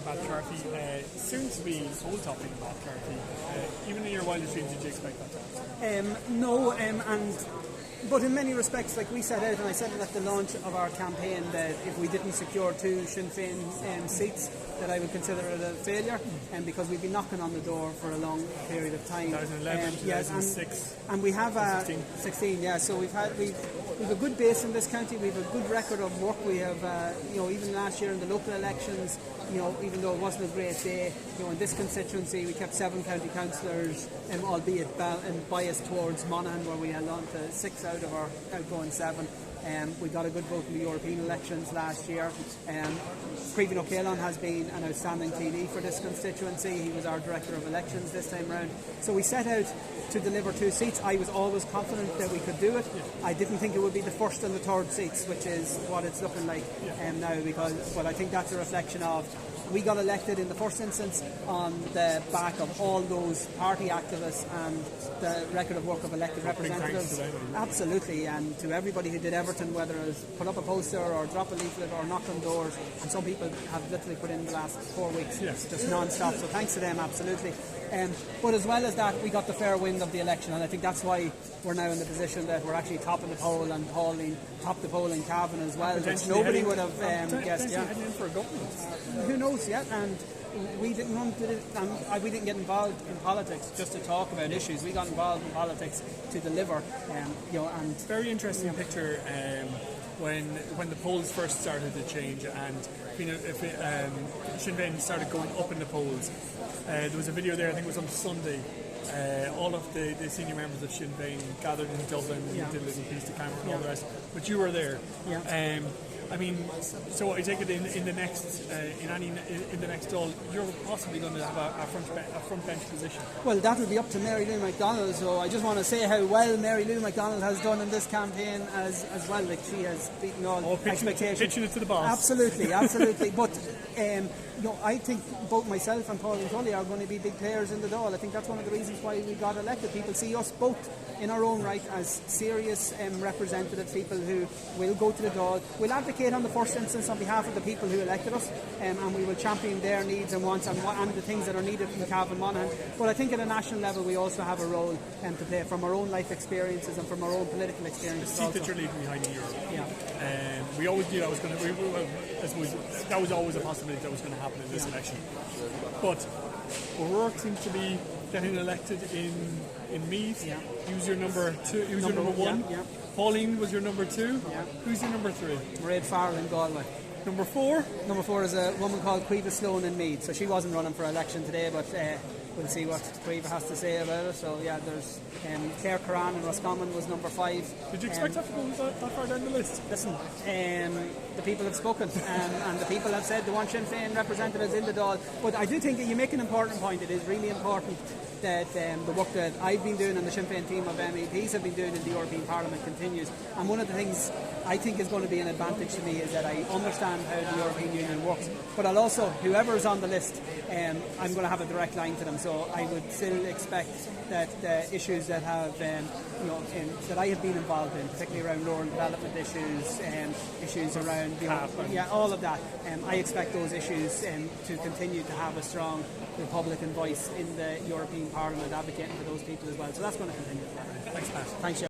Matt Carthy, soon to be soul topping Matt Carthy. Even in your wildest dreams, did you expect that to happen? No, but in many respects, like we set out, and I said it at the launch of our campaign, that if we didn't secure 2 Sinn Fein seats, that I would consider it a failure, and because we've been knocking on the door for a long period of time. 2011, 2006, and we have 16, yeah. So we've a good base in this county. We've a good record of work. We have, even last year in the local elections, even though it wasn't a great day, in this constituency we kept 7 county councillors, albeit biased towards Monaghan, where we held on to 6 out of our outgoing 7. We got a good vote in the European elections last year. Creevin O'Callaghan has been an outstanding TD for this constituency. He was our Director of Elections this time round. So we set out to deliver 2 seats. I was always confident that we could do it. I didn't think it would be the first and the third seats, which is what it's looking like now. But I think that's a reflection of we got elected in the first instance on the back of all those party activists and the record of work of elected representatives. Absolutely, and to everybody who did everything, whether it was put up a poster or drop a leaflet or knock on doors, and some people have literally put in the last 4 weeks, just non-stop, so thanks to them, absolutely. But as well as that, we got the fair wind of the election, and I think that's why we're now in the position that we're actually topping the poll, and Pauline topped the poll in Cavan as well, which nobody would have guessed. Heading in for a government. Who knows yet? And we didn't we didn't get involved in politics just to talk about issues. We got involved in politics to deliver. And very interesting picture when the polls first started to change, and Sinn Féin started going up in the polls. There was a video there, I think it was on Sunday. All of the senior members of Sinn Féin gathered in Dublin and did a little piece to camera and all the rest. But you were there. Yeah. So I take it in the next Dáil, you're possibly going to have a front bench position. Well, that will be up to Mary Lou McDonald. So I just want to say how well Mary Lou McDonald has done in this campaign as well. Like, she has beaten all expectations. Pitching it to the boss. Absolutely. But I think both myself and Pauline Tully are going to be big players in the Dáil. I think that's one of the reasons why we got elected. People see us both in our own right as serious representative people who will go to the Dáil. We'll advocate on the first instance on behalf of the people who elected us, and we will champion their needs and wants and the things that are needed from Cavan Monaghan. But I think at a national level we also have a role to play from our own life experiences and from our own political experiences. The seat that you're leaving behind in Europe. Yeah. We always knew that was going to. That was always a possibility that was going to happen in this election. But O'Rourke seems to be getting elected in Meath. Yeah. Who's your number 2? Who's your number 1? Yeah. Pauline was your number 2. Yeah. Who's your number 3? Mairead Farrell in Galway. Number 4? Number 4 is a woman called Caoimhe Sloan in Meath. So she wasn't running for election today, but we'll see what Caoimhe has to say about it. So yeah, there's Claire Curran in Roscommon was number 5. Did you expect that to go that far down the list? Listen, the people have spoken, and the people have said they want Sinn Féin representatives in the Dáil. But I do think that you make an important point. It is really important that the work that I've been doing and the Sinn Féin team of MEPs have been doing in the European Parliament continues. And one of the things I think is going to be an advantage to me is that I understand how the European Union works. But I'll also, whoever is on the list, I'm going to have a direct line to them. So I would still expect that the issues that have, that I have been involved in, particularly around rural development issues, issues around, all of that. I expect those issues to continue to have a strong Republican voice in the European Parliament, advocating for those people as well. So that's going to continue. Thanks, Pat. Thanks,